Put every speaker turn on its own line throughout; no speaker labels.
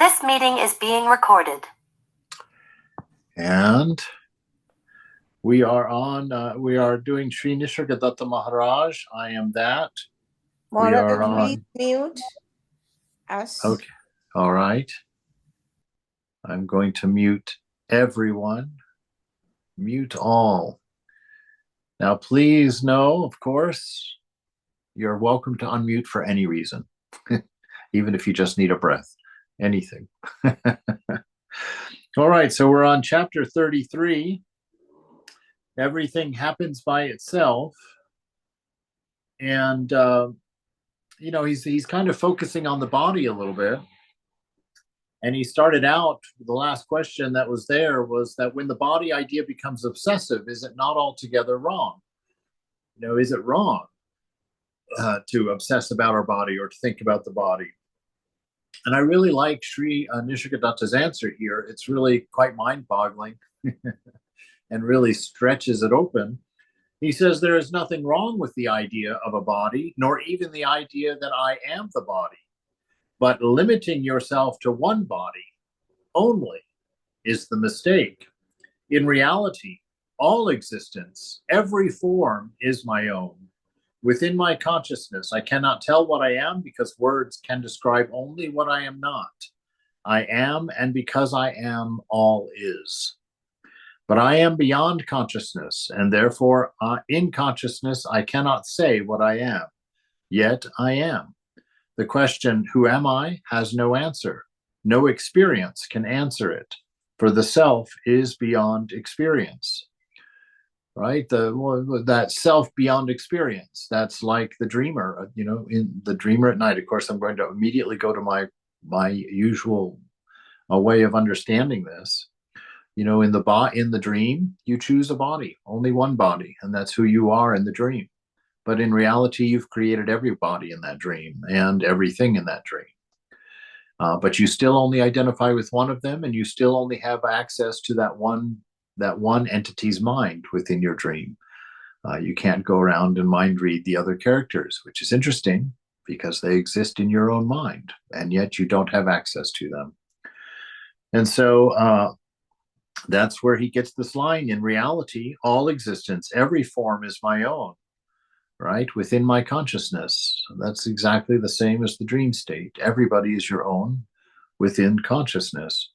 This meeting is being recorded.
And we are we are doing Sri Nisargadatta Maharaj. I am that. We are on.
Mute us.
Okay. All right. I'm going to mute everyone. Mute all. Now, please know, of course, you're welcome to unmute for any reason, even if you just need a breath, anything. All right, so we're on chapter 33. Everything happens by itself. And, he's kind of focusing on the body a little bit. And he started out, the last question that was there was that when the body idea becomes obsessive, is it not altogether wrong? Is it wrong to obsess about our body or to think about the body? And I really like Sri Nisargadatta's answer here. It's really quite mind-boggling and really stretches it open. He says there is nothing wrong with the idea of a body, nor even the idea that I am the body. But limiting yourself to one body only is the mistake. In reality, all existence, every form is my own. Within my consciousness, I cannot tell what I am because words can describe only what I am not. I am, and because I am, all is. But I am beyond consciousness, and therefore in consciousness, I cannot say what I am. Yet I am. The question, who am I, has no answer. No experience can answer it, for the self is beyond experience. Right? That self beyond experience. That's like the dreamer, in the dreamer at night. Of course, I'm going to immediately go to my usual way of understanding this. In the dream, you choose a body, only one body, and that's who you are in the dream. But in reality, you've created every body in that dream and everything in that dream. But you still only identify with one of them, and you still only have access to that one entity's mind within your dream. You can't go around and mind read the other characters, which is interesting because they exist in your own mind, and yet you don't have access to them. And so that's where he gets this line. In reality, all existence, every form is my own. Right? Within my consciousness. That's exactly the same as the dream state. Everybody is your own within consciousness.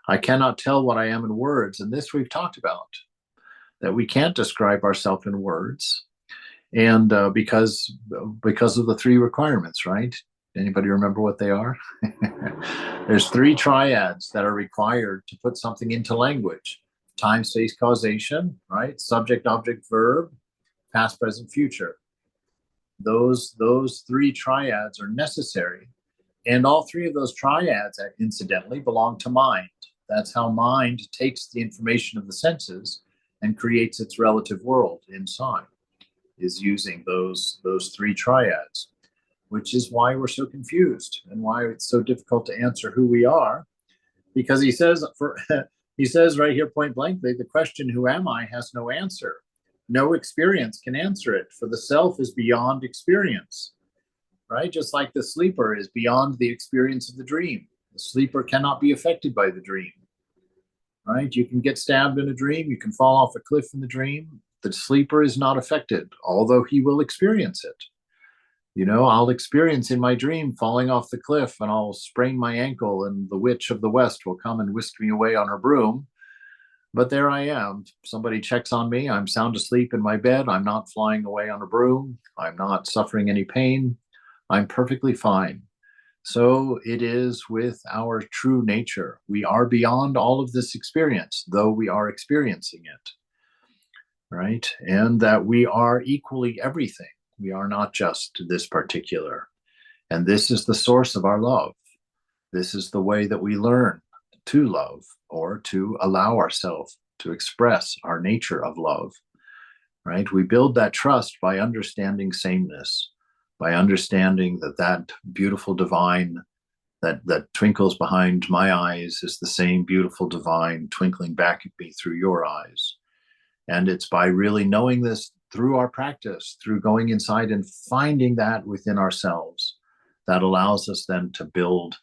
I cannot tell what I am in words, and this we've talked about, that we can't describe ourselves in words, and because of the three requirements, right? Anybody remember what they are? There's three triads that are required to put something into language. Time, space, causation, right? Subject, object, verb, past, present, future. Those three triads are necessary. And all three of those triads, incidentally, belong to mind. That's how mind takes the information of the senses and creates its relative world inside, is using those three triads, which is why we're so confused and why it's so difficult to answer who we are. Because he says right here point blankly, the question, who am I, has no answer. No experience can answer it, for the self is beyond experience, right? Just like the sleeper is beyond the experience of the dream. The sleeper cannot be affected by the dream, right? You can get stabbed in a dream. You can fall off a cliff in the dream. The sleeper is not affected, although he will experience it. I'll experience in my dream falling off the cliff, and I'll sprain my ankle, and the witch of the West will come and whisk me away on her broom. But there I am. Somebody checks on me. I'm sound asleep in my bed. I'm not flying away on a broom. I'm not suffering any pain. I'm perfectly fine. So it is with our true nature. We are beyond all of this experience, though we are experiencing it, right? And that we are equally everything. We are not just this particular. And this is the source of our love. This is the way that we learn to love, or to allow ourselves to express our nature of love, right? We build that trust by understanding sameness, by understanding that beautiful divine that twinkles behind my eyes is the same beautiful divine twinkling back at me through your eyes. And it's by really knowing this through our practice, through going inside and finding that within ourselves, that allows us then to build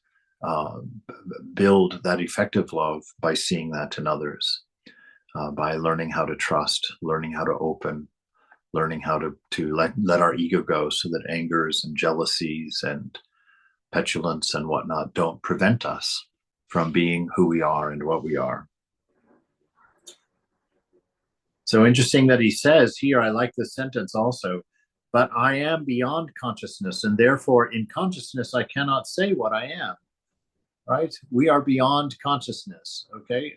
build that effective love by seeing that in others, by learning how to trust, learning how to open, learning how to let our ego go, so that angers and jealousies and petulance and whatnot don't prevent us from being who we are and what we are. So interesting that he says here, I like this sentence also, but I am beyond consciousness, and therefore in consciousness I cannot say what I am. Right? We are beyond consciousness, okay?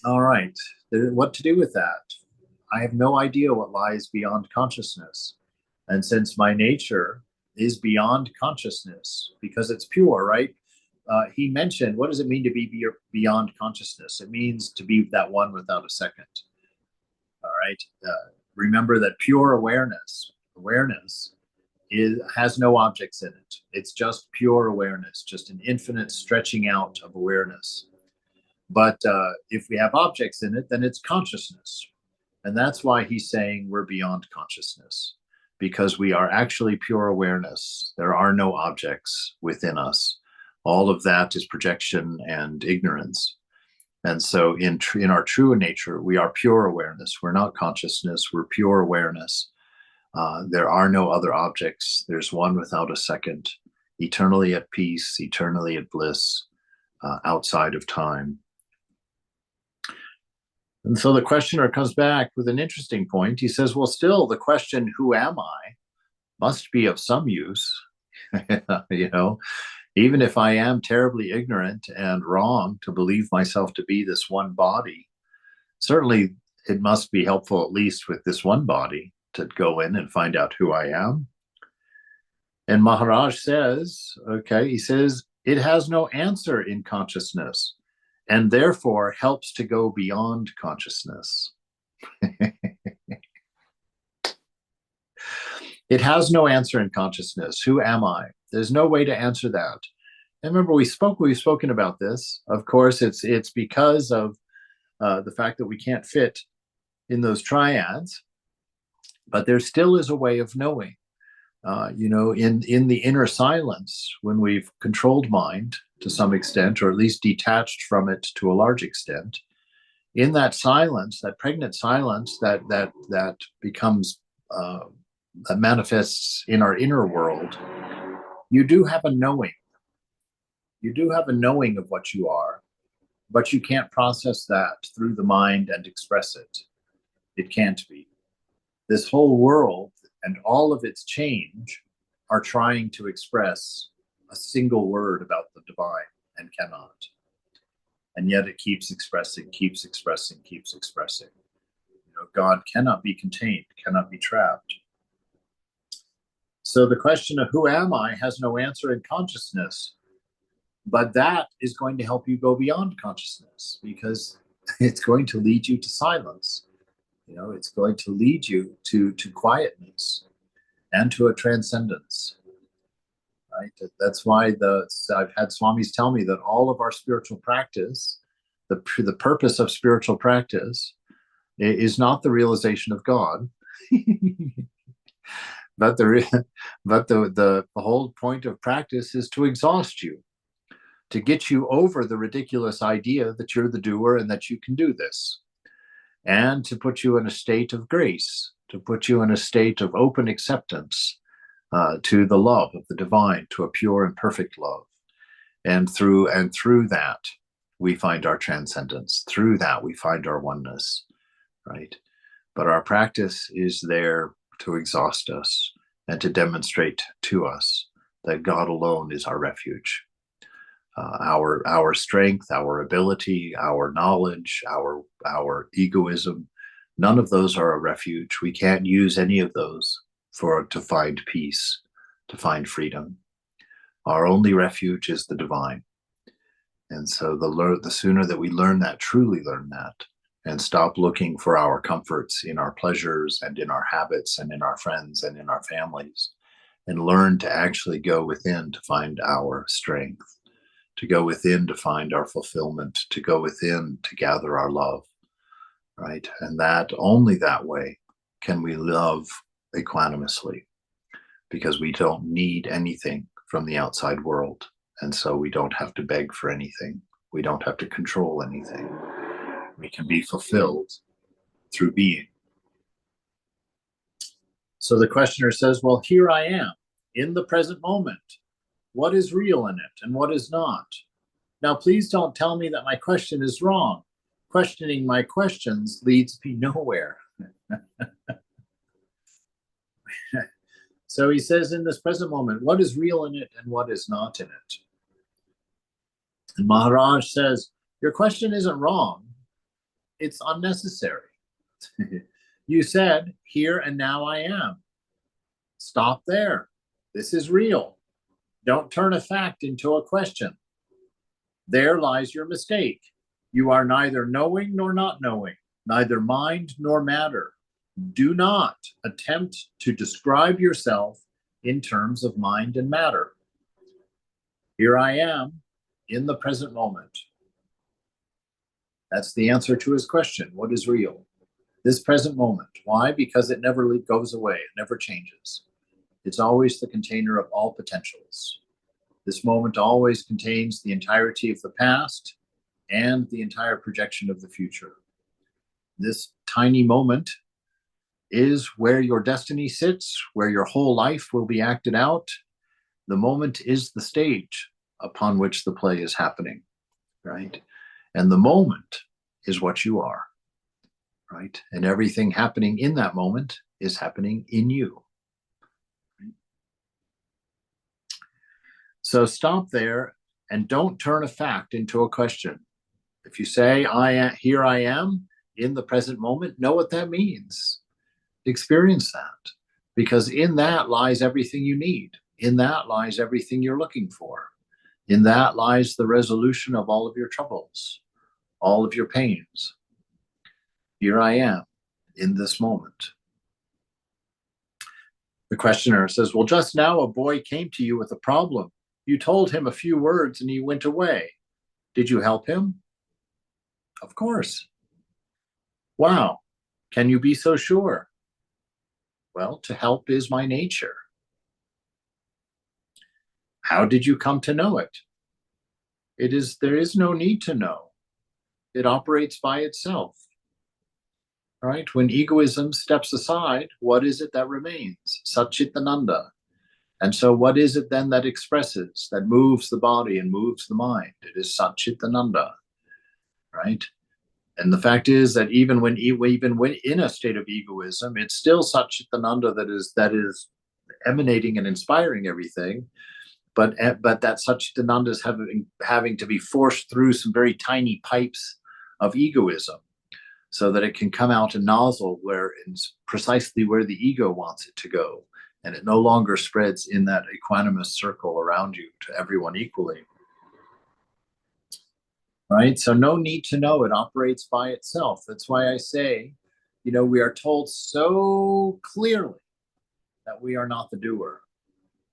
All right, what to do with that? I have no idea what lies beyond consciousness. And since my nature is beyond consciousness, because it's pure, right? He mentioned, what does it mean to be beyond consciousness? It means to be that one without a second. All right. Remember that pure awareness has no objects in it. It's just pure awareness, just an infinite stretching out of awareness. But if we have objects in it, then it's consciousness. And that's why he's saying we're beyond consciousness, because we are actually pure awareness. There are no objects within us. All of that is projection and ignorance. And so in our true nature, we are pure awareness. We're not consciousness. We're pure awareness. There are no other objects. There's one without a second, eternally at peace, eternally at bliss, outside of time. And so the questioner comes back with an interesting point. He says, well, still the question, who am I, must be of some use. You know, even if I am terribly ignorant and wrong to believe myself to be this one body, certainly it must be helpful, at least with this one body, to go in and find out who I am. And Maharaj says, okay, he says, it has no answer in consciousness, and therefore helps to go beyond consciousness. It has no answer in consciousness. Who am I? There's no way to answer that. And remember, we've spoken about this. Of course, it's because of the fact that we can't fit in those triads, but there still is a way of knowing. You know, in the inner silence, when we've controlled mind to some extent, or at least detached from it to a large extent, in that silence, that pregnant silence that becomes that manifests in our inner world, you do have a knowing. You do have a knowing of what you are, but you can't process that through the mind and express it. It can't be. This whole world and all of its change are trying to express a single word about the divine and cannot. And yet it keeps expressing, keeps expressing, keeps expressing. You know, God cannot be contained, cannot be trapped. So the question of who am I has no answer in consciousness, but that is going to help you go beyond consciousness, because it's going to lead you to silence. You know, it's going to lead you to quietness and to a transcendence. Right? That's why I've had swamis tell me that all of our spiritual practice, the purpose of spiritual practice, is not the realization of God, but the whole point of practice is to exhaust you, to get you over the ridiculous idea that you're the doer and that you can do this, and to put you in a state of grace, to put you in a state of open acceptance to the love of the divine, to a pure and perfect love. And through that, we find our transcendence. Through that, we find our oneness, right? But our practice is there to exhaust us and to demonstrate to us that God alone is our refuge. Our strength, our ability, our knowledge, our egoism, none of those are a refuge. We can't use any of those to find peace, to find freedom. Our only refuge is the divine. And so the sooner that we truly learn that, and stop looking for our comforts in our pleasures and in our habits and in our friends and in our families, and learn to actually go within to find our strength, to go within to find our fulfillment, to go within to gather our love, right? And that only that way can we love equanimously, because we don't need anything from the outside world. And so we don't have to beg for anything. We don't have to control anything. We can be fulfilled through being. So the questioner says, well, here I am in the present moment. What is real in it and what is not? Now, please don't tell me that my question is wrong. Questioning my questions leads me nowhere. So he says, in this present moment, what is real in it and what is not in it? And Maharaj says, your question isn't wrong. It's unnecessary. You said, here and now I am. Stop there. This is real. Don't turn a fact into a question. There lies your mistake. You are neither knowing nor not knowing, neither mind nor matter. Do not attempt to describe yourself in terms of mind and matter. Here I am in the present moment. That's the answer to his question. What is real? This present moment. Why? Because it never goes away. It never changes. It's always the container of all potentials. This moment always contains the entirety of the past and the entire projection of the future. This tiny moment is where your destiny sits, where your whole life will be acted out. The moment is the stage upon which the play is happening, right? And the moment is what you are, right? And everything happening in that moment is happening in you. So stop there and don't turn a fact into a question. If you say, here I am in the present moment, know what that means. Experience that, because in that lies everything you need. In that lies everything you're looking for. In that lies the resolution of all of your troubles, all of your pains. Here I am in this moment. The questioner says, well, just now a boy came to you with a problem. You told him a few words and he went away. Did you help him? Of course. Wow. Can you be so sure? Well, to help is my nature. How did you come to know it? There is no need to know. It operates by itself. Right? When egoism steps aside, what is it that remains? Satchitananda. And so what is it then that expresses, that moves the body and moves the mind? It is Satchitananda, right? And the fact is that even when in a state of egoism, it's still Satchitananda that is emanating and inspiring everything, but that Satchitananda is having to be forced through some very tiny pipes of egoism so that it can come out and nozzle where it's precisely where the ego wants it to go. And it no longer spreads in that equanimous circle around you to everyone equally. Right? So no need to know. It operates by itself. That's why I say, we are told so clearly that we are not the doer.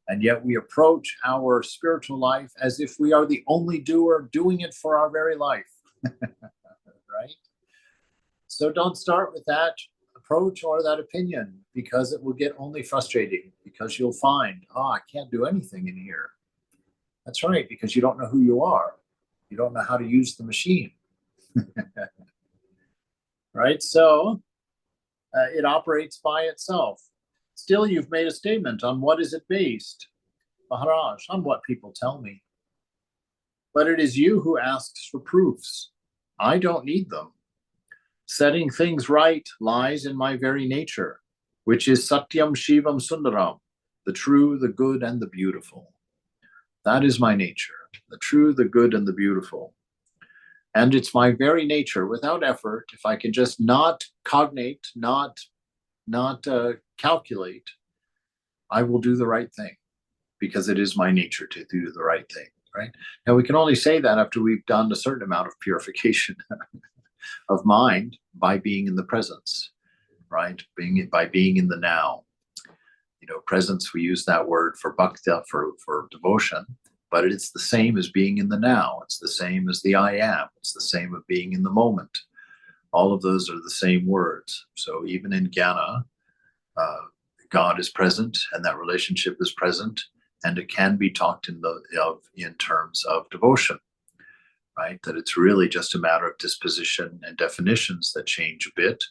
And yet we approach our spiritual life as if we are the only doer doing it for our very life. Right? So don't start with that approach or that opinion, because it will get only frustrating, because you'll find, I can't do anything in here. That's right, because you don't know who you are. You don't know how to use the machine. Right? So it operates by itself. Still, you've made a statement. On what is it based? Maharaj, on what people tell me. But it is you who asks for proofs. I don't need them. Setting things right lies in my very nature, which is Satyam Shivam Sundaram, the true, the good, and the beautiful. That is my nature, the true, the good, and the beautiful. And it's my very nature, without effort, if I can just not cognate, not calculate, I will do the right thing, because it is my nature to do the right thing, right? Now, we can only say that after we've done a certain amount of purification of mind by being in the presence, right? By being in the now. Presence, we use that word for bhakti, for devotion, but it's the same as being in the now. It's the same as the I am. It's the same as being in the moment. All of those are the same words. So even in jnana, God is present and that relationship is present, and it can be talked in terms of devotion, right? That it's really just a matter of disposition and definitions that change a bit,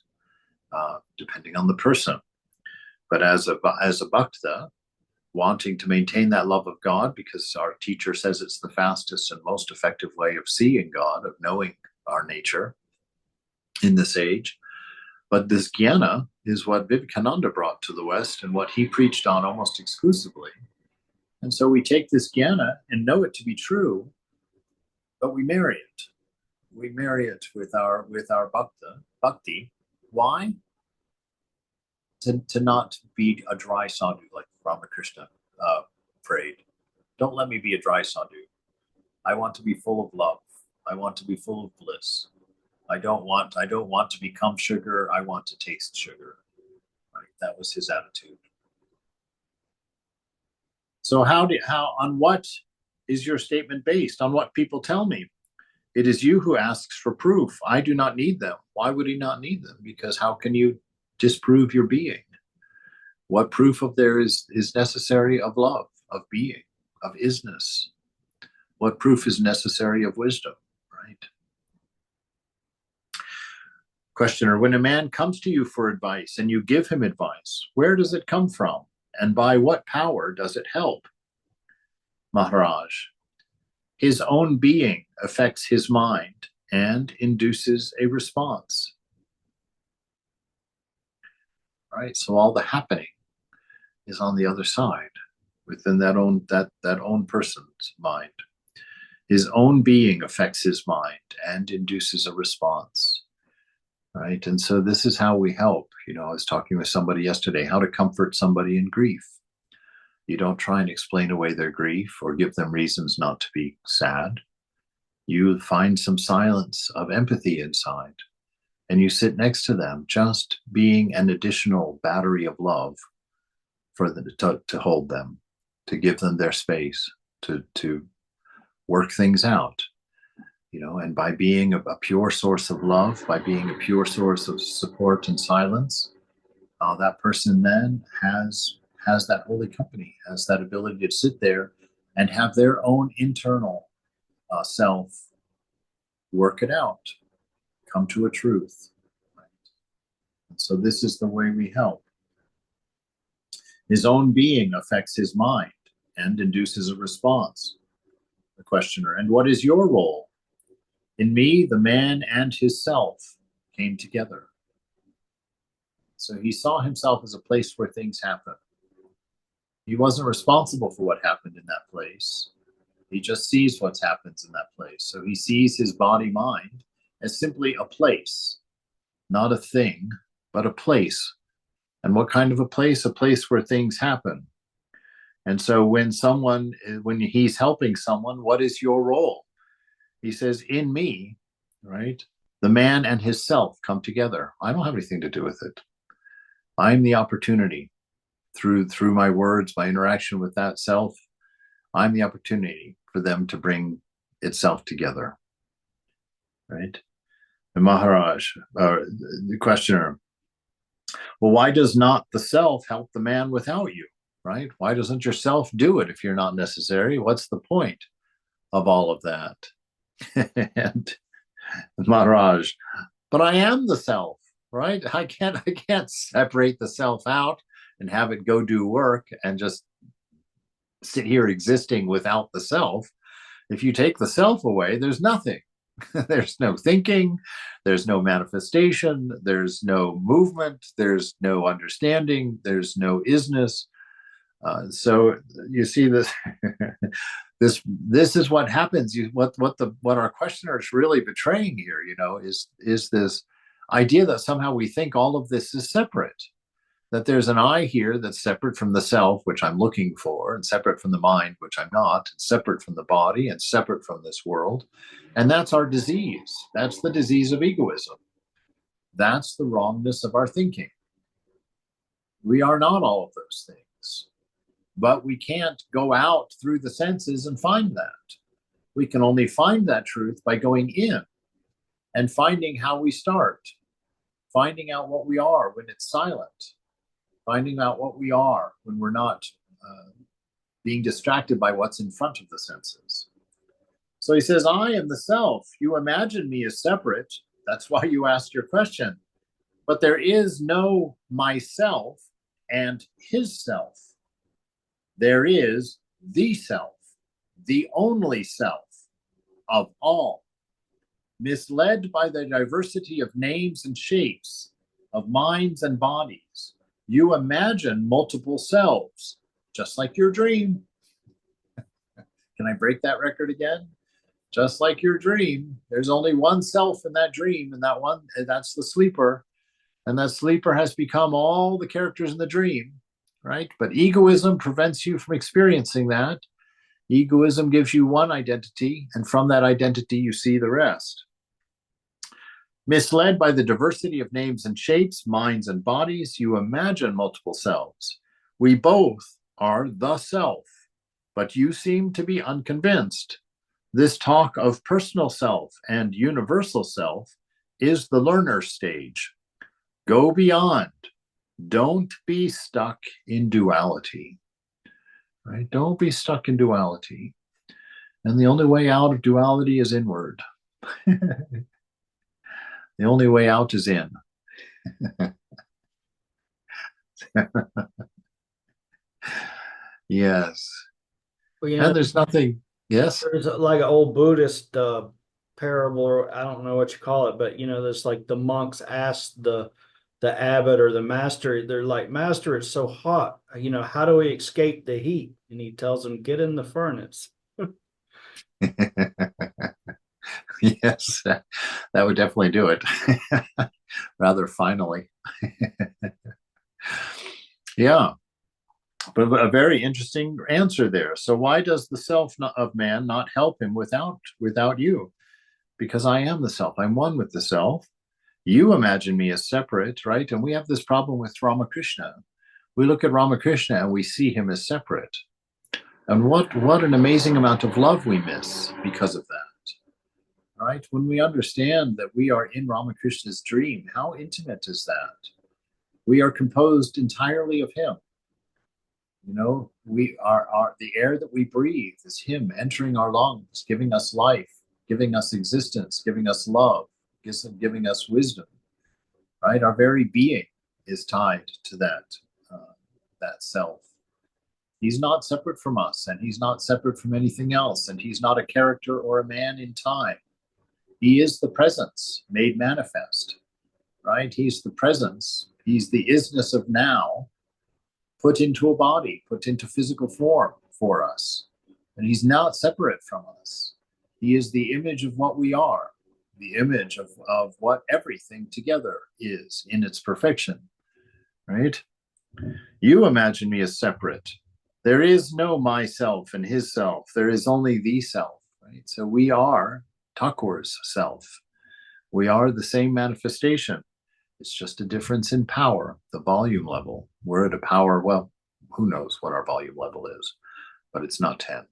depending on the person. But as a bhakta, wanting to maintain that love of God, because our teacher says it's the fastest and most effective way of seeing God, of knowing our nature in this age. But this jnana is what Vivekananda brought to the West and what he preached on almost exclusively. And so we take this jnana and know it to be true, but we marry it. We marry it with our bhakti. Why? To not be a dry sadhu, like Ramakrishna prayed. Don't let me be a dry sadhu. I want to be full of love. I want to be full of bliss. I don't want to become sugar. I want to taste sugar. Right? That was his attitude. So on what is your statement based? On what people tell me? It is you who asks for proof. I do not need them. Why would he not need them? Because how can you disprove your being? What proof of there is necessary of love, of being, of isness? What proof is necessary of wisdom, right? Questioner, when a man comes to you for advice and you give him advice, where does it come from? And by what power does it help? Maharaj, his own being affects his mind and induces a response. Right? So all the happening is on the other side, within that own person's mind. His own being affects his mind and induces a response. Right? And so this is how we help. I was talking with somebody yesterday, how to comfort somebody in grief. You don't try and explain away their grief or give them reasons not to be sad. You find some silence of empathy inside, and you sit next to them, just being an additional battery of love for them to hold them, to give them their space, to work things out. And by being a pure source of love, by being a pure source of support and silence, that person then has that holy company, has that ability to sit there and have their own internal self work it out, come to a truth. Right? And so this is the way we help. His own being affects his mind and induces a response. The questioner, and what is your role? In me, the man and his self came together. So he saw himself as a place where things happen. He wasn't responsible for what happened in that place. He just sees what happens in that place. So he sees his body-mind as simply a place, not a thing, but a place. And what kind of a place? A place where things happen. And so when he's helping someone, what is your role? He says, in me, right, the man and his self come together. I don't have anything to do with it. I'm the opportunity through my words, my interaction with that self. I'm the opportunity for them to bring itself together, right? And Maharaj, the questioner, well, why does not the self help the man without you, right? Why doesn't yourself do it if you're not necessary? What's the point of all of that? And Maharaj, but I am the self, right? I can't separate the self out and have it go do work and just sit here existing without the self. If you take the self away, there's nothing. There's no thinking, there's no manifestation, there's no movement, there's no understanding, there's no isness. So you see this. This is what happens. What our questioner is really betraying here, is this idea that somehow we think all of this is separate. That there's an I here that's separate from the self, which I'm looking for, and separate from the mind, which I'm not, and separate from the body, and separate from this world. And that's our disease. That's the disease of egoism. That's the wrongness of our thinking. We are not all of those things. But we can't go out through the senses and find that. We can only find that truth by going in and finding how we start, finding out what we are when it's silent, finding out what we are when we're not being distracted by what's in front of the senses. So he says, I am the self. You imagine me as separate. That's why you asked your question. But there is no myself and his self. There is the self, the only self of all. Misled by the diversity of names and shapes, of minds and bodies, you imagine multiple selves, just like your dream. Can I break that record again? Just like your dream, there's only one self in that dream, and that's the sleeper. And that sleeper has become all the characters in the dream, right? But egoism prevents you from experiencing that. Egoism gives you one identity, and from that identity, you see the rest. Misled by the diversity of names and shapes, minds and bodies, you imagine multiple selves. We both are the self, but you seem to be unconvinced. This talk of personal self and universal self is the learner stage. Go beyond. Don't be stuck in duality. Right? Don't be stuck in duality. And the only way out of duality is inward. The only way out is in. Yes.
Well,
And there's nothing. Yes.
there's like an old Buddhist parable, or I don't know what you call it, but there's like the monks ask the abbot or the master, they're like, Master, it's so hot. How do we escape the heat? And he tells them, get in the furnace.
Yes, that would definitely do it. Rather finally. Yeah. But a very interesting answer there. So why does the self of man not help him without you? Because I am the self. I'm one with the self. You imagine me as separate, right? And we have this problem with Ramakrishna. We look at Ramakrishna and we see him as separate. And what an amazing amount of love we miss because of that. Right? When we understand that we are in Ramakrishna's dream, how intimate is that? We are composed entirely of him. We are the air that we breathe is him entering our lungs, giving us life, giving us existence, giving us love, giving us wisdom. Right? Our very being is tied to that self. He's not separate from us, and he's not separate from anything else, and he's not a character or a man in time. He is the presence made manifest, right? He's the presence. He's the isness of now put into a body, put into physical form for us. And he's not separate from us. He is the image of what we are, the image of what everything together is in its perfection, right? You imagine me as separate. There is no myself and his self. There is only the self, right? So we are Thakur's self. We are the same manifestation. It's just a difference in power, the volume level. We're at a power, well, who knows what our volume level is, but it's not 10.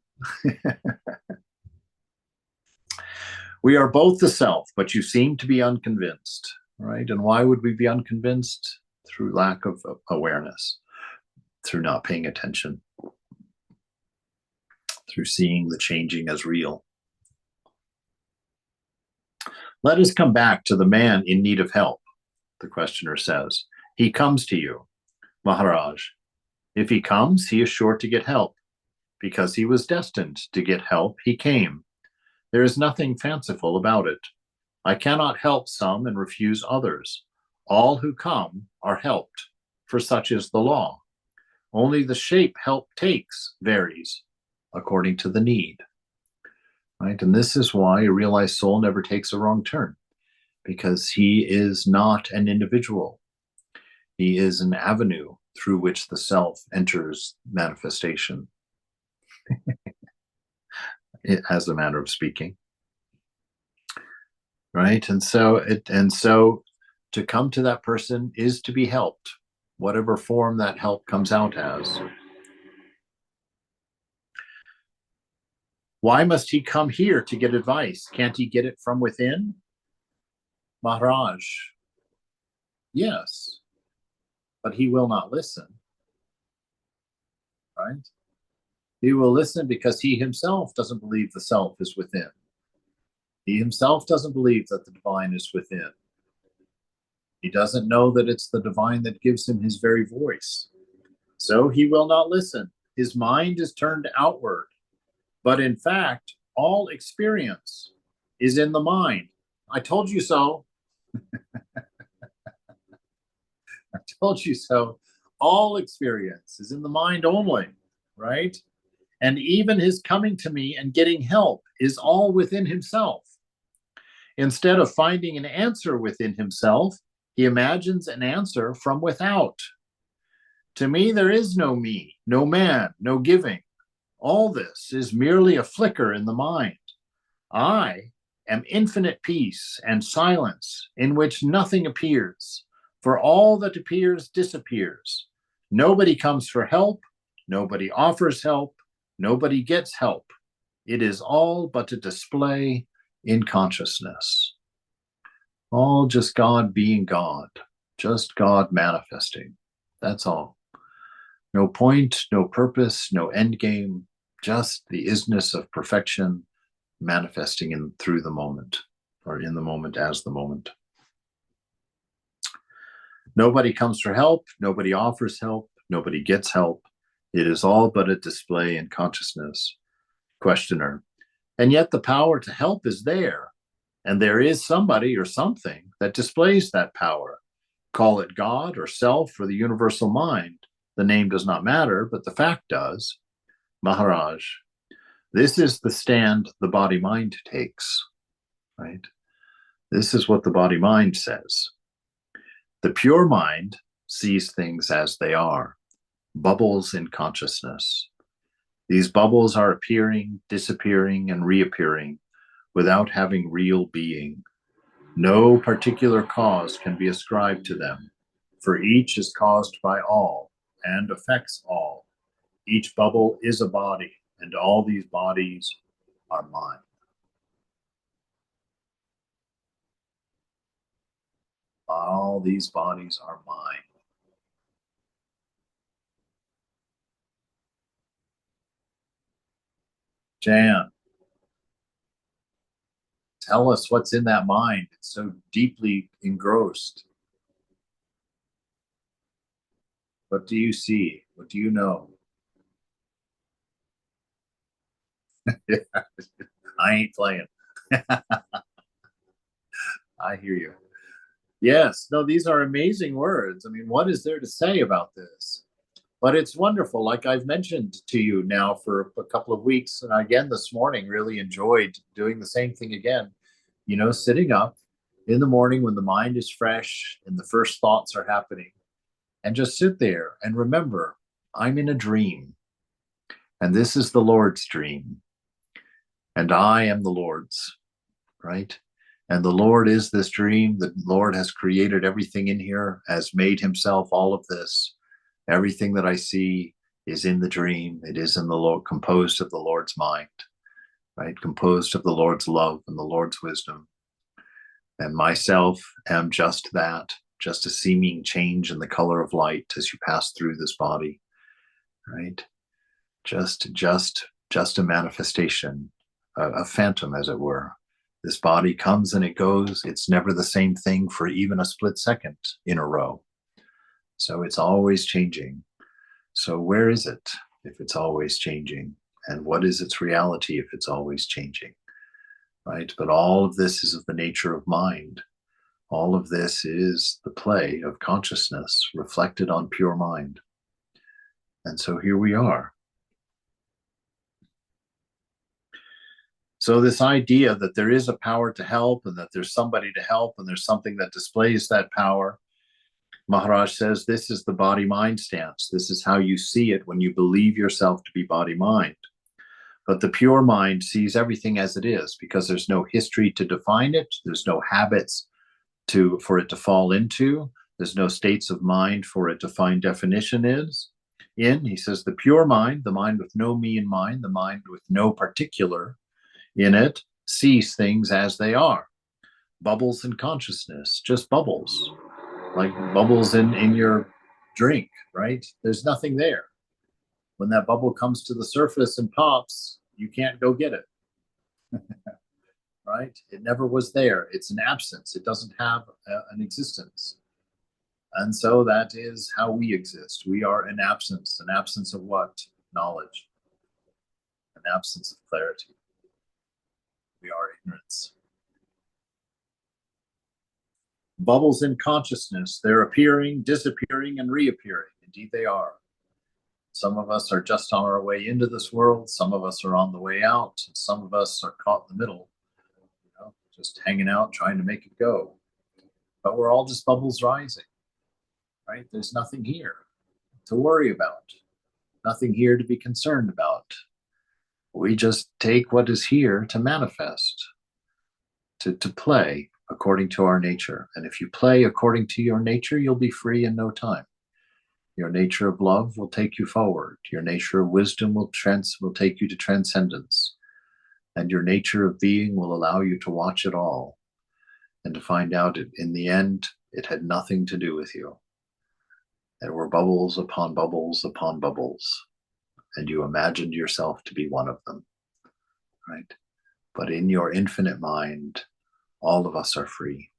We are both the self, but you seem to be unconvinced, right? And why would we be unconvinced? Through lack of awareness, through not paying attention, through seeing the changing as real. Let us come back to the man in need of help, the questioner says. He comes to you, Maharaj. If he comes, he is sure to get help. Because he was destined to get help, he came. There is nothing fanciful about it. I cannot help some and refuse others. All who come are helped, for such is the law. Only the shape help takes varies according to the need. Right? And this is why a realized soul never takes a wrong turn, because he is not an individual. He is an avenue through which the self enters manifestation, as a manner of speaking. Right? And so to come to that person is to be helped, whatever form that help comes out as. Why must he come here to get advice? Can't he get it from within? Maharaj, yes. but he will not listen, right? He will listen because he himself doesn't believe the self is within. He himself doesn't believe that the divine is within. He doesn't know that it's the divine that gives him his very voice. So he will not listen. His mind is turned outward. But in fact, all experience is in the mind. I told you so. I told you so. All experience is in the mind only, right? And even his coming to me and getting help is all within himself. Instead of finding an answer within himself, he imagines an answer from without. To me, there is no me, no man, no giving. All this is merely a flicker in the mind. I am infinite peace and silence in which nothing appears, for all that appears disappears. Nobody comes for help, nobody offers help, nobody gets help. It is all but a display in consciousness. All just God being God, just God manifesting. That's all. No point, no purpose, no end game, just the isness of perfection manifesting in through the moment, or in the moment as the moment. Nobody comes for help, nobody offers help, nobody gets help. It is all but a display in consciousness. Questioner. And yet the power to help is there, and there is somebody or something that displays that power. Call it God or self or the universal mind. The name does not matter, but the fact does. Maharaj, this is the stand the body-mind takes, right? This is what the body-mind says. The pure mind sees things as they are, bubbles in consciousness. These bubbles are appearing, disappearing, and reappearing without having real being. No particular cause can be ascribed to them, for each is caused by all and affects all. Each bubble is a body, and all these bodies are mine. All these bodies are mine. Jan, tell us what's in that mind. It's so deeply engrossed. What do you see? What do you know? I ain't playing. I hear you. Yes, no, these are amazing words. I mean, what is there to say about this? But it's wonderful. Like I've mentioned to you now for a couple of weeks, and again this morning, really enjoyed doing the same thing again. You know, sitting up in the morning when the mind is fresh and the first thoughts are happening, and just sit there and remember, I'm in a dream, and this is the Lord's dream, and I am the Lord's, right? And the Lord is this dream. The Lord has created everything in here, has made himself all of this. Everything that I see is in the dream. It is in the Lord, composed of the Lord's mind, right? Composed of the Lord's love and the Lord's wisdom. And myself am just that, just a seeming change in the color of light as you pass through this body, right? Just a manifestation, a phantom, as it were. This body comes and it goes. It's never the same thing for even a split second in a row. So it's always changing. So where is it if it's always changing? And what is its reality if it's always changing? Right? But all of this is of the nature of mind. All of this is the play of consciousness reflected on pure mind. And so here we are. So this idea that there is a power to help and that there's somebody to help and there's something that displays that power, Maharaj says this is the body-mind stance. This is how you see it when you believe yourself to be body-mind. But the pure mind sees everything as it is because there's no history to define it. There's no habits for it to fall into. There's no states of mind for it to find definition in. He says the pure mind, the mind with no me in mind, the mind with no particular in it, sees things as they are. Bubbles in consciousness, just bubbles. Like bubbles in your drink, right? There's nothing there. When that bubble comes to the surface and pops, you can't go get it. Right? It never was there. It's an absence. It doesn't have an existence. And so that is how we exist. We are an absence of what? Knowledge, an absence of clarity. We are ignorance. Bubbles in consciousness, they're appearing, disappearing, and reappearing. Indeed, they are. Some of us are just on our way into this world. Some of us are on the way out. Some of us are caught in the middle, just hanging out, trying to make it go. But we're all just bubbles rising, right? There's nothing here to worry about, nothing here to be concerned about. We just take what is here to manifest, to play according to our nature. And if you play according to your nature, you'll be free in no time. Your nature of love will take you forward. Your nature of wisdom will take you to transcendence. And your nature of being will allow you to watch it all and to find out in the end, it had nothing to do with you. There were bubbles upon bubbles upon bubbles, and you imagined yourself to be one of them, right? But in your infinite mind, all of us are free.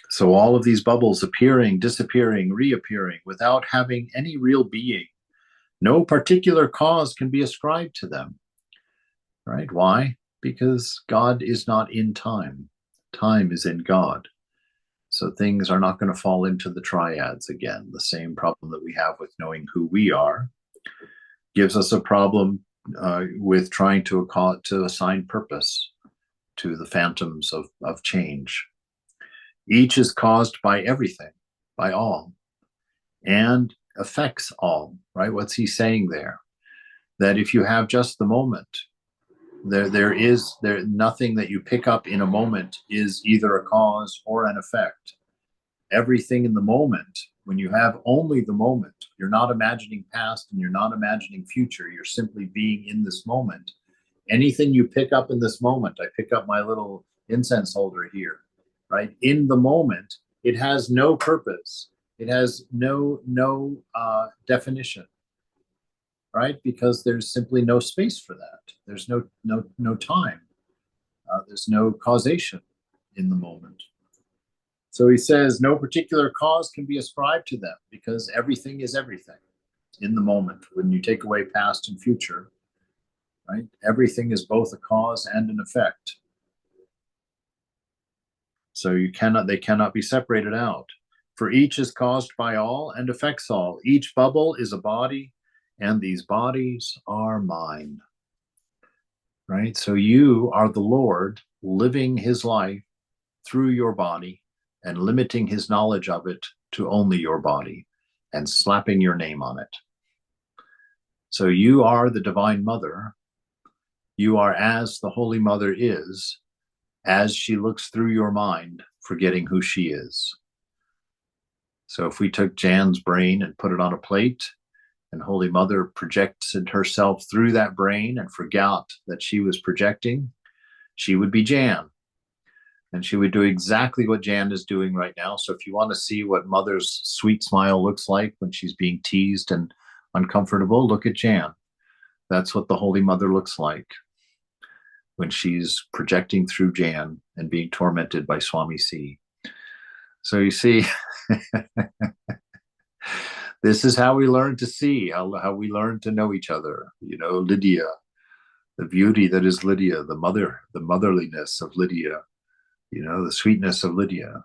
So all of these bubbles appearing, disappearing, reappearing without having any real being, no particular cause can be ascribed to them, right? Why? Because God is not in time. Time is in God. So things are not going to fall into the triads again. The same problem that we have with knowing who we are gives us a problem with trying to assign purpose to the phantoms of change. Each is caused by everything, by all, and affects all, right? What's he saying there? That if you have just the moment, there nothing that you pick up in a moment is either a cause or an effect. Everything in the moment, when you have only the moment, you're not imagining past and you're not imagining future, you're simply being in this moment. Anything you pick up in this moment, I pick up my little incense holder here, right? In the moment, it has no purpose. It has no definition, right? Because there's simply no space for that. There's no time. There's no causation in the moment. So he says no particular cause can be ascribed to them because everything is everything in the moment. When you take away past and future, right? Everything is both a cause and an effect. So they cannot be separated out. For each is caused by all and affects all. Each bubble is a body, and these bodies are mine. Right? So you are the Lord living his life through your body and limiting his knowledge of it to only your body and slapping your name on it. So you are the Divine Mother. You are as the Holy Mother is, as she looks through your mind, forgetting who she is. So if we took Jan's brain and put it on a plate, and Holy Mother projected herself through that brain and forgot that she was projecting, she would be Jan. And she would do exactly what Jan is doing right now. So if you want to see what Mother's sweet smile looks like when she's being teased and uncomfortable, look at Jan. That's what the Holy Mother looks like when she's projecting through Jan and being tormented by Swami C. So you see, this is how we learn to see, how we learn to know each other. You know, Lydia, the beauty that is Lydia, the motherliness of Lydia, you know, the sweetness of Lydia.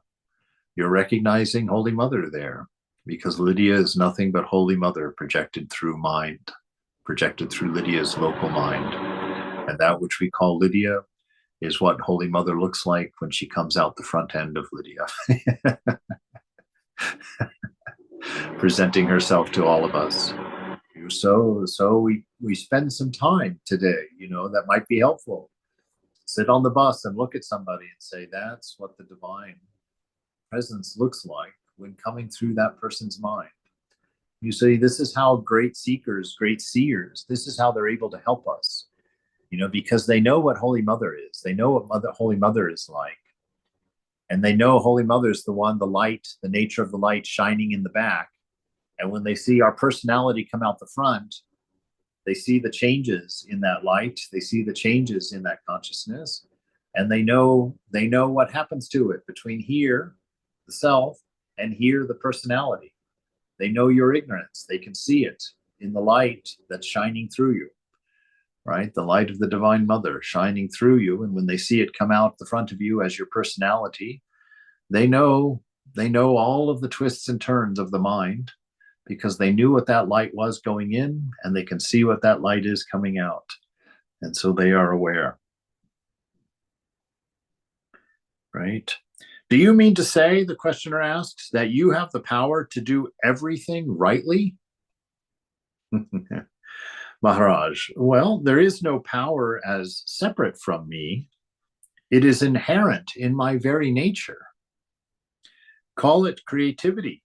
You're recognizing Holy Mother there because Lydia is nothing but Holy Mother projected through mind, projected through Lydia's local mind. And that which we call Lydia is what Holy Mother looks like when she comes out the front end of Lydia. Presenting herself to all of us. So we spend some time today, you know, that might be helpful. Sit on the bus and look at somebody and say, that's what the divine presence looks like when coming through that person's mind. You say, this is how great seekers, great seers, this is how they're able to help us, you know, because they know what Holy Mother is. They know what Holy Mother is like. And they know Holy Mother's the one, the light, the nature of the light shining in the back. And when they see our personality come out the front, they see the changes in that light. They see the changes in that consciousness. And they know what happens to it between here, the self, and here, the personality. They know your ignorance. They can see it in the light that's shining through you, right? The light of the Divine Mother shining through you. And when they see it come out the front of you as your personality, they know all of the twists and turns of the mind, because they knew what that light was going in, and they can see what that light is coming out. And so they are aware. Right? Do you mean to say, the questioner asks, that you have the power to do everything rightly? Maharaj, well, there is no power as separate from me. It is inherent in my very nature. Call it creativity.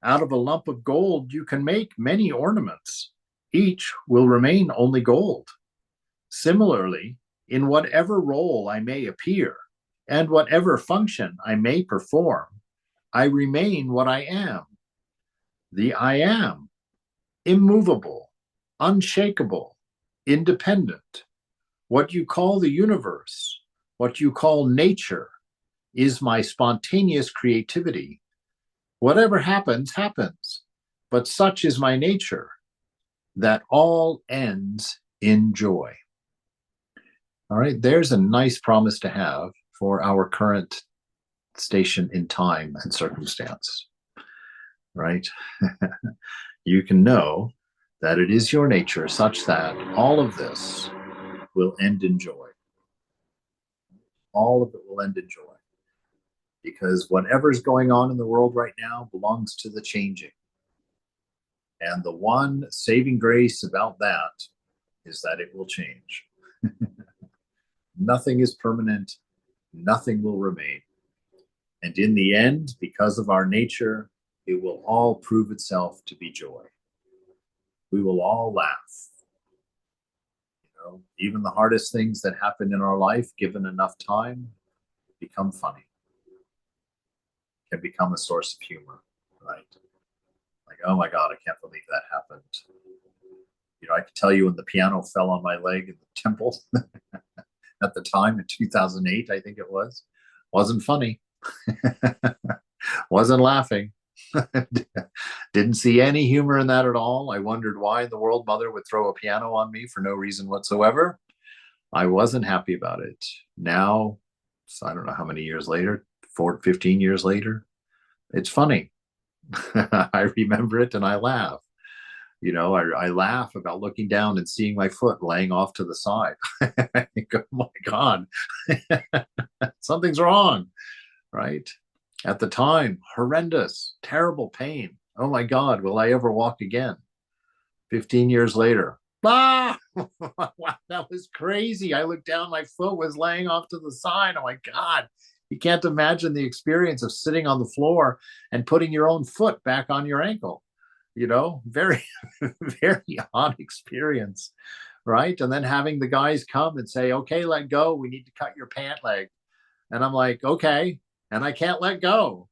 Out of a lump of gold, you can make many ornaments. Each will remain only gold. Similarly, in whatever role I may appear, and whatever function I may perform, I remain what I am. The I am, immovable, unshakable, independent. What you call the universe, what you call nature, is my spontaneous creativity. Whatever happens, happens, but such is my nature, that all ends in joy. All right, there's a nice promise to have for our current station in time and circumstance, right? You can know that it is your nature such that all of this will end in joy. All of it will end in joy. Because whatever's going on in the world right now belongs to the changing. And the one saving grace about that is that it will change. Nothing is permanent. Nothing will remain. And in the end, because of our nature, it will all prove itself to be joy. We will all laugh. You know, even the hardest things that happen in our life, given enough time, become funny. Can become a source of humor, right? Like, oh my God, I can't believe that happened. You know, I could tell you when the piano fell on my leg in the temple at the time in 2008, I think it was. Wasn't funny. Wasn't laughing. Didn't see any humor in that at all. I wondered why in the world Mother would throw a piano on me for no reason whatsoever. I wasn't happy about it. Now, so I don't know how many years later, 15 years later, it's funny. I remember it and I laugh. You know, I laugh about looking down and seeing my foot laying off to the side. I think, oh my God, something's wrong, right? At the time, horrendous, terrible pain. Oh my God, will I ever walk again? 15 years later, wow, that was crazy. I looked down, my foot was laying off to the side. Oh my God. You can't imagine the experience of sitting on the floor and putting your own foot back on your ankle. You know, very, very odd experience, right? And then having the guys come and say, okay, let go. We need to cut your pant leg. And I'm like, okay. And I can't let go.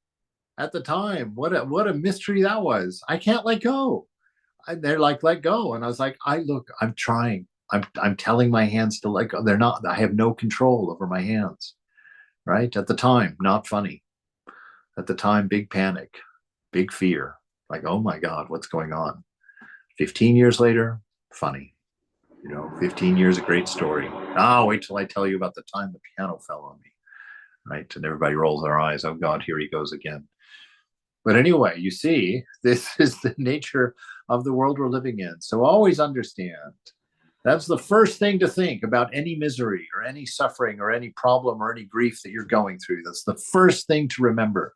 At the time, what a mystery that was. I can't let go. They're like, let go. And I was like, I'm trying. I'm telling my hands to let go. They're not, I have no control over my hands. Right? At the time, not funny. At the time, big panic, big fear. Like, oh my God, what's going on? 15 years later, funny. You know, 15 years, a great story. Wait till I tell you about the time the piano fell on me. Right? And everybody rolls their eyes. Oh God, here he goes again. But anyway, you see, this is the nature of the world we're living in. So always understand. That's the first thing to think about any misery or any suffering or any problem or any grief that you're going through. That's the first thing to remember.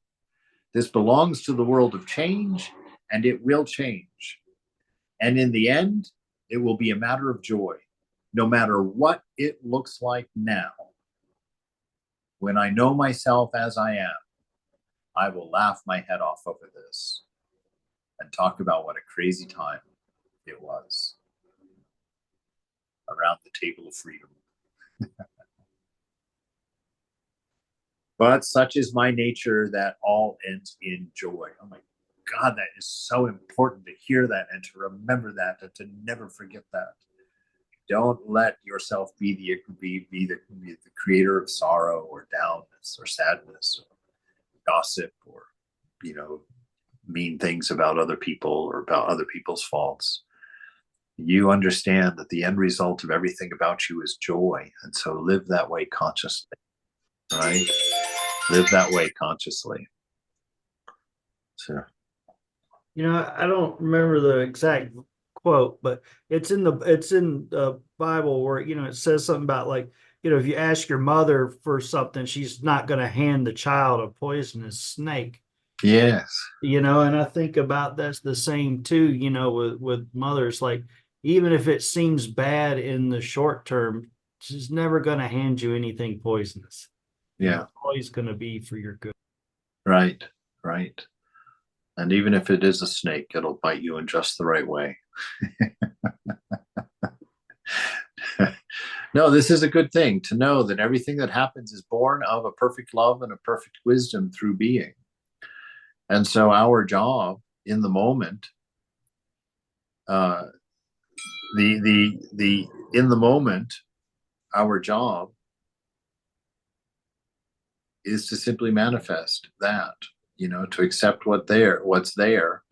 This belongs to the world of change, and it will change. And in the end, it will be a matter of joy, no matter what it looks like now. When I know myself as I am, I will laugh my head off over this and talk about what a crazy time it was around the table of freedom. But such is my nature that all ends in joy. Oh my God, that is so important to hear that and to remember that and to never forget that. Don't let yourself be the creator of sorrow or downness or sadness or gossip or, mean things about other people or about other people's faults. You understand that the end result of everything about you is joy. And so live that way consciously, right? Live that way consciously. So,
I don't remember the exact quote, but it's in the Bible where, it says something about like, if you ask your mother for something, she's not going to hand the child a poisonous snake.
yes.
And I think about that's the same too, with mothers, like even if it seems bad in the short term, she's never going to hand you anything poisonous.
Yeah.
It's always going to be for your good.
Right. Right. And even if it is a snake, it'll bite you in just the right way. No, this is a good thing to know that everything that happens is born of a perfect love and a perfect wisdom through being. And so our job in the moment, in the moment, our job is to simply manifest that, to accept what's there,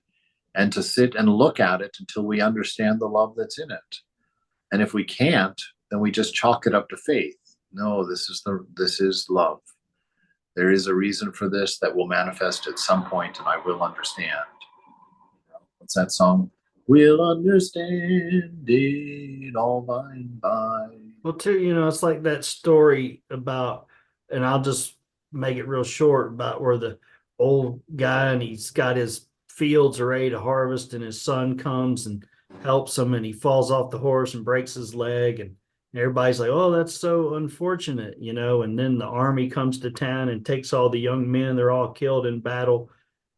and to sit and look at it until we understand the love that's in it. And if we can't, then we just chalk it up to faith. No, this is love. There is a reason for this that will manifest at some point, and I will understand. What's that song? We'll understand it all by and by.
Well, too, it's like that story about, and I'll just make it real short, about where the old guy and he's got his fields ready to harvest, and his son comes and helps him, and he falls off the horse and breaks his leg, and everybody's like, "Oh, that's so unfortunate," and then the army comes to town and takes all the young men. They're all killed in battle,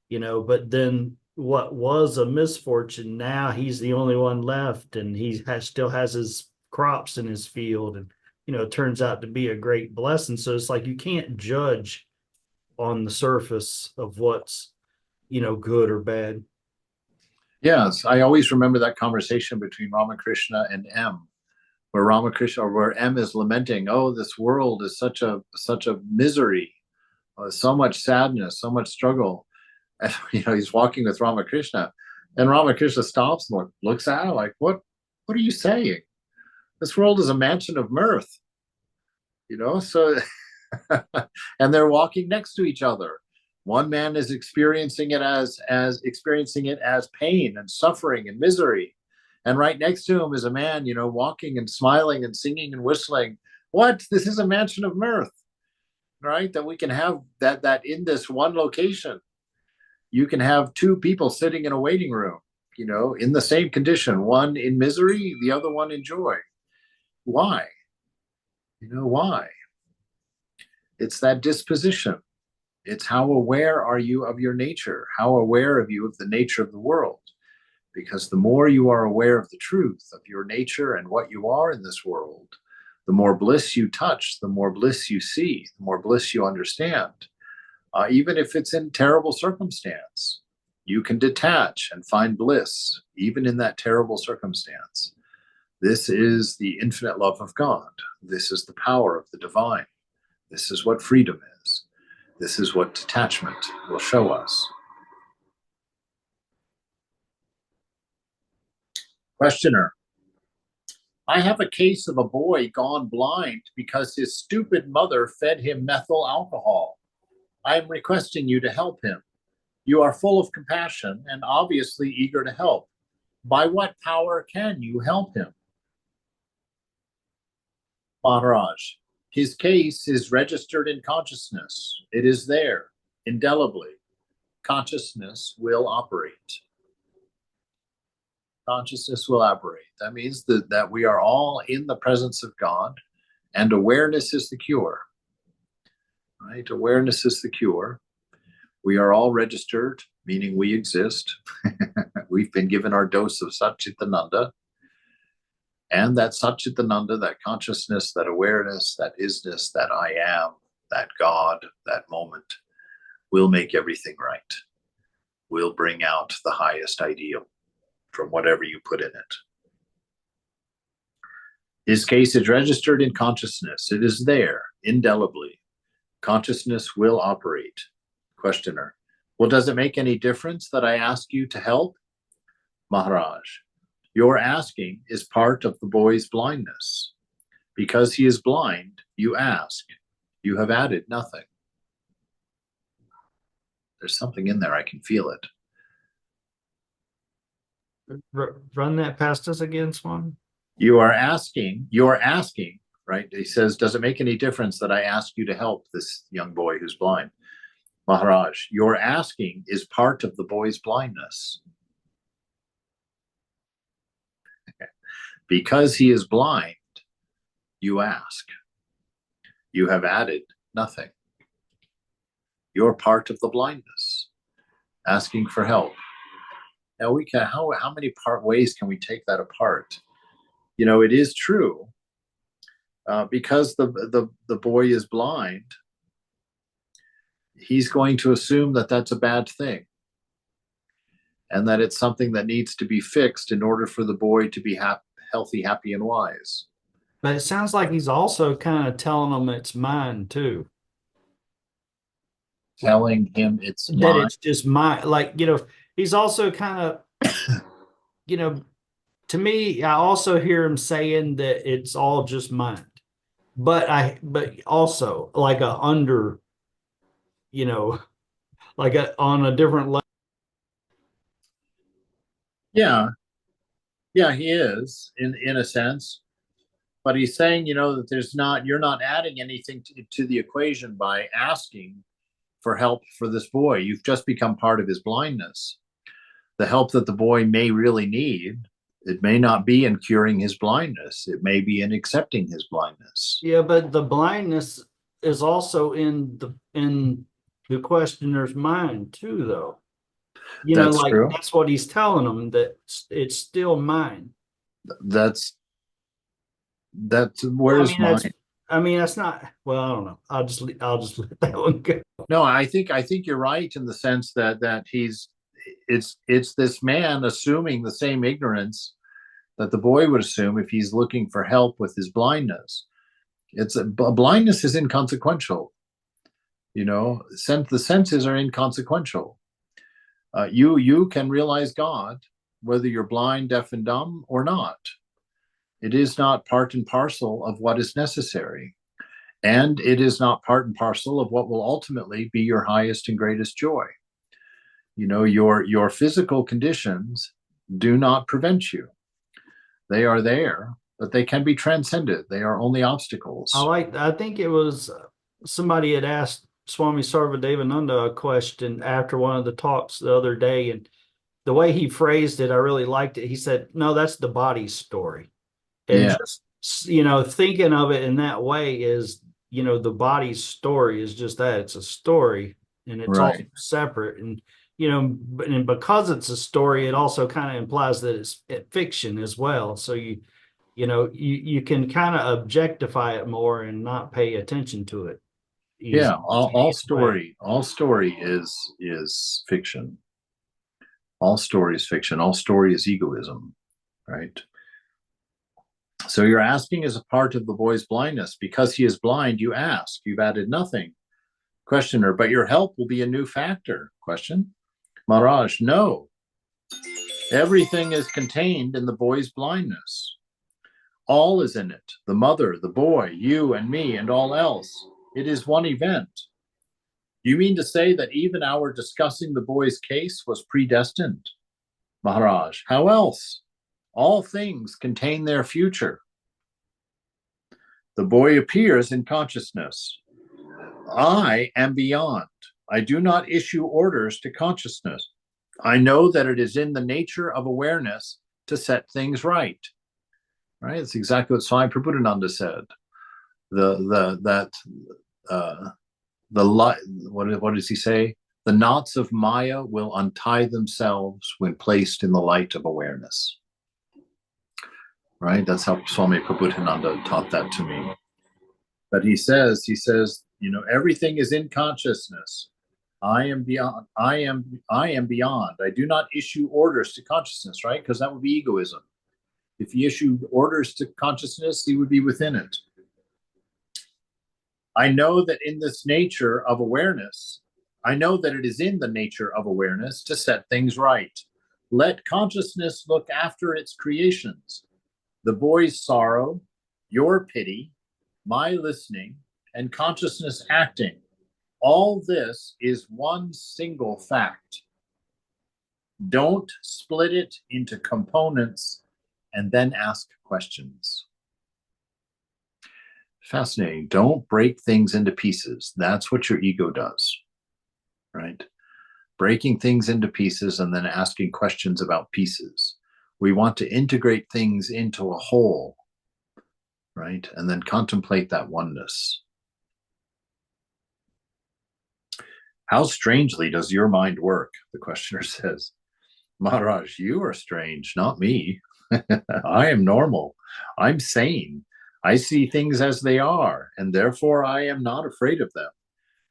but then what was a misfortune, now he's the only one left, and still has his crops in his field, and it turns out to be a great blessing. So it's like you can't judge on the surface of what's good or bad.
Yes, I always remember that conversation between Ramakrishna and M, where M is lamenting, "Oh, this world is such a misery, so much sadness, so much struggle." And he's walking with Ramakrishna, and Ramakrishna stops and looks at him like, "What are you saying? This world is a mansion of mirth." So and they're walking next to each other. One man is experiencing it as pain and suffering and misery, and right next to him is a man, walking and smiling and singing and whistling. What? This is a mansion of mirth, right? That we can have that in this one location. You can have two people sitting in a waiting room, in the same condition, one in misery, the other one in joy. Why? Why? It's that disposition. It's how aware are you of your nature? How aware are you of the nature of the world? Because the more you are aware of the truth of your nature and what you are in this world, the more bliss you touch, the more bliss you see, the more bliss you understand. Even if it's in terrible circumstance, you can detach and find bliss, even in that terrible circumstance. This is the infinite love of God. This is the power of the divine. This is what freedom is. This is what detachment will show us. Questioner. I have a case of a boy gone blind because his stupid mother fed him methyl alcohol. I am requesting you to help him. You are full of compassion and obviously eager to help. By what power can you help him? Maharaj, his case is registered in consciousness. It is there, indelibly. Consciousness will operate. Consciousness will operate. That means that we are all in the presence of God, and awareness is the cure. Right? Awareness is the cure. We are all registered, meaning we exist. We've been given our dose of Satchitananda. And that Satchitananda, that consciousness, that awareness, that isness, that I am, that God, that moment, will make everything right, will bring out the highest ideal from whatever you put in it. His case is registered in consciousness. It is there, indelibly. Consciousness will operate. Questioner: well, does it make any difference that I ask you to help? Maharaj: your asking is part of the boy's blindness. Because he is blind, you ask. You have added nothing. There's something in there. I can feel it.
Run that past us again, Swan.
You're asking, right? He says, does it make any difference that I ask you to help this young boy who's blind? Maharaj: your asking is part of the boy's blindness. Because he is blind, you ask. You have added nothing. You're part of the blindness, asking for help. Now we can, how many ways can we take that apart? You know, it is true, because the boy is blind, he's going to assume that that's a bad thing, and that it's something that needs to be fixed in order for the boy to be healthy, happy, and wise.
But it sounds like he's also kind of telling them it's mine too.
Telling him it's
That
mine.
it's just mine. Like, you know, he's also kind of, you know, to me, I also hear him saying that it's all just mine. But also like you know, like on a different level.
Yeah, he is in a sense, but he's saying, you know, that you're not adding anything to the equation by asking for help for this boy. You've just become part of his blindness. The help that the boy may really need, it may not be in curing his blindness. It may be in accepting his blindness.
Yeah, but the blindness is also in the questioner's mind too, though. You know,
That's
like
true.
that's what he's telling them, that it's still mine.
That's where's mine?
I mean, that's not. Well, I don't know. I'll just let that one go.
No, I think you're right in the sense that it's this man assuming the same ignorance that the boy would assume if he's looking for help with his blindness. Blindness is inconsequential. You know, the senses are inconsequential. You can realize God whether you're blind, deaf, and dumb or not. It is not part and parcel of what is necessary. And it is not part and parcel of what will ultimately be your highest and greatest joy. You know, your physical conditions do not prevent you. They are there, but they can be transcended. They are only obstacles.
I think it was somebody had asked Swami Sarvadevananda a question after one of the talks the other day, and the way he phrased it, I really liked it. He said, no, that's the body's story. And
Yeah.
just, you know, thinking of it in that way is, you know, the body's story is just that. It's a story, and it's all
Right.
separate. And, you know, and because it's a story, it also kind of implies that it's fiction as well. So you know, you can kind of objectify it more and not pay attention to it.
Yeah, all story is fiction. All story is fiction. All story is egoism, right? So your asking is a part of the boy's blindness. Because he is blind, you ask. You've added nothing. Questioner: but your help will be a new factor. Question: Maharaj: no. Everything is contained in the boy's blindness. All is in it. The mother, the boy, you and me, and all else. It is one event. You mean to say that even our discussing the boy's case was predestined? Maharaj: how else? All things contain their future. The boy appears in consciousness. I am beyond. I do not issue orders to consciousness. I know that it is in the nature of awareness to set things right. Right? It's exactly what Swami Prabhupada said. What does he say? The knots of Maya will untie themselves when placed in the light of awareness. Right? That's how Swami Prabhupada taught that to me. But he says, everything is in consciousness. I am beyond. I am beyond. I do not issue orders to consciousness, right? Because that would be egoism. If he issued orders to consciousness, he would be within it. I know that in this nature of awareness, I know that it is in the nature of awareness to set things right. Let consciousness look after its creations. The boy's sorrow, your pity, my listening, and consciousness acting. All this is one single fact. Don't split it into components and then ask questions. Fascinating. Don't break things into pieces. That's what your ego does, right? Breaking things into pieces and then asking questions about pieces. We want to integrate things into a whole, right? And then contemplate that oneness. How strangely does your mind work? The questioner says. Maharaj, you are strange, not me. I am normal. I'm sane. I see things as they are, and therefore I am not afraid of them.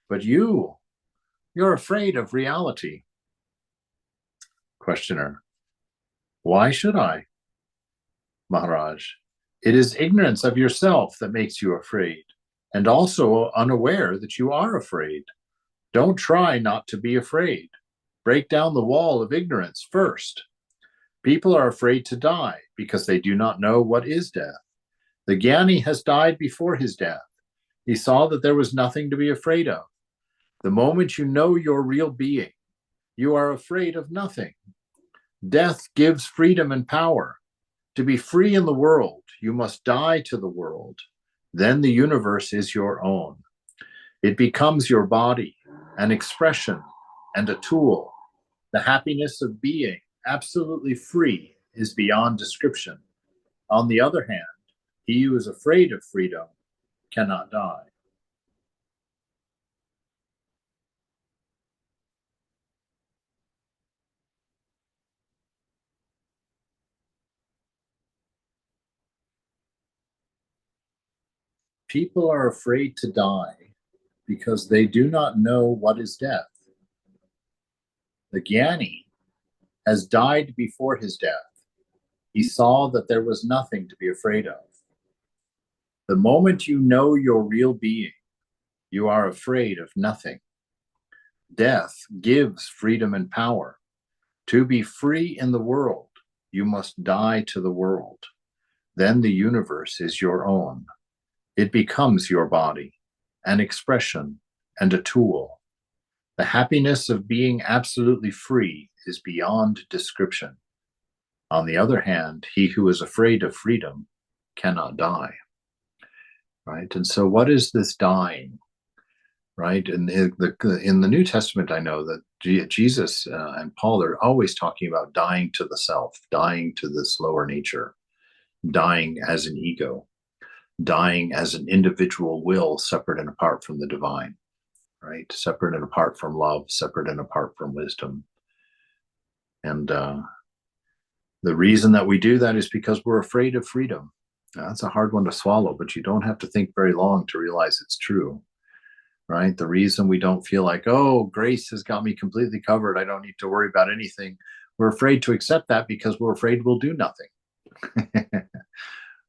But you're afraid of reality. Questioner, why should I? Maharaj, it is ignorance of yourself that makes you afraid, and also unaware that you are afraid. Don't try not to be afraid. Break down the wall of ignorance first. People are afraid to die because they do not know what is death. The Jnani has died before his death. He saw that there was nothing to be afraid of. The moment you know your real being, you are afraid of nothing. Death gives freedom and power. To be free in the world, you must die to the world. Then the universe is your own. It becomes your body, an expression, and a tool. The happiness of being absolutely free is beyond description. On the other hand, he who is afraid of freedom cannot die. People are afraid to die because they do not know what is death. The Jnani has died before his death. He saw that there was nothing to be afraid of. The moment you know your real being, you are afraid of nothing. Death gives freedom and power. To be free in the world, you must die to the world. Then the universe is your own. It becomes your body, an expression, and a tool. The happiness of being absolutely free is beyond description. On the other hand, he who is afraid of freedom cannot die. Right? And so what is this dying? Right? In the New Testament, I know that Jesus and Paul are always talking about dying to the self, dying to this lower nature, dying as an ego, dying as an individual will separate and apart from the divine, right? Separate and apart from love, separate and apart from wisdom. And the reason that we do that is because we're afraid of freedom. Now, that's a hard one to swallow, but you don't have to think very long to realize it's true, right? The reason we don't feel like, oh, grace has got me completely covered, I don't need to worry about anything. We're afraid to accept that because we're afraid we'll do nothing.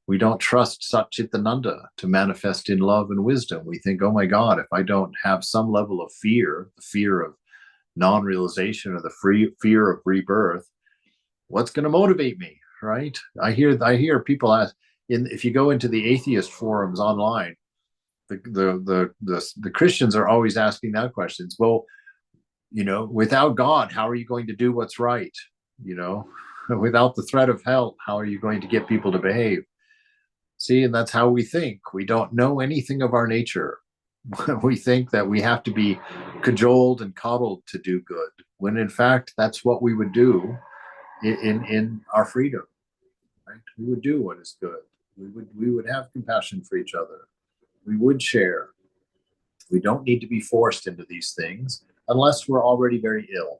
We don't trust Satchitananda to manifest in love and wisdom. We think, oh my God, if I don't have some level of fear, the fear of non-realization or the fear of rebirth, what's going to motivate me, right? I hear people ask, if you go into the atheist forums online, the Christians are always asking that questions. Well, without God, how are you going to do what's right? Without the threat of hell, how are you going to get people to behave? See, and that's how we think. We don't know anything of our nature. We think that we have to be cajoled and coddled to do good, when in fact, that's what we would do in our freedom. Right? We would do what is good. We would have compassion for each other. We would share. We don't need to be forced into these things unless we're already very ill,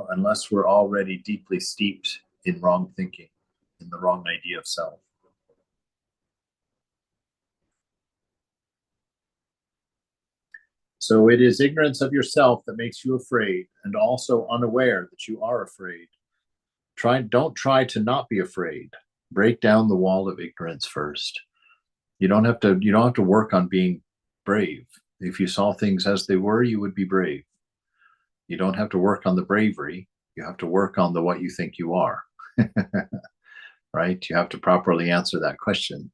unless we're already deeply steeped in wrong thinking, in the wrong idea of self. So it is ignorance of yourself that makes you afraid, and also unaware that you are afraid. Don't try to not be afraid. Break down the wall of ignorance first. You don't have to work on being brave. If you saw things as they were, you would be brave. You don't have to work on the bravery. You have to work on the what you think you are. Right? You have to properly answer that question.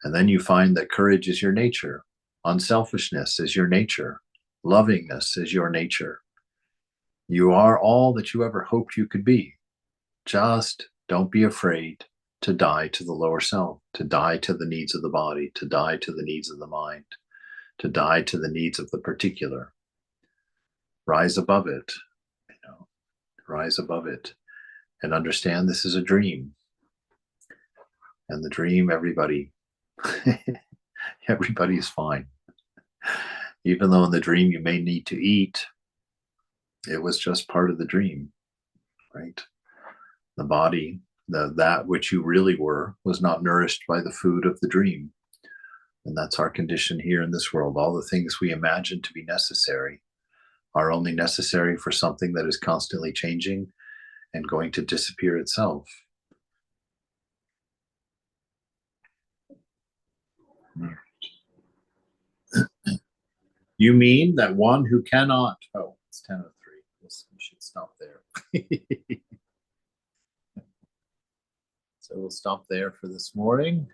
And then you find that courage is your nature. Unselfishness is your nature. Lovingness is your nature. You are all that you ever hoped you could be. Just don't be afraid to die to the lower self, to die to the needs of the body, to die to the needs of the mind, to die to the needs of the particular. Rise above it, rise above it, and understand this is a dream. And the dream, everybody is fine. Even though in the dream you may need to eat, it was just part of the dream, right? The body, that which you really were, was not nourished by the food of the dream. And that's our condition here in this world. All the things we imagine to be necessary are only necessary for something that is constantly changing and going to disappear itself. You mean that one who cannot, oh, it's 10:03. We should stop there. So we'll stop there for this morning.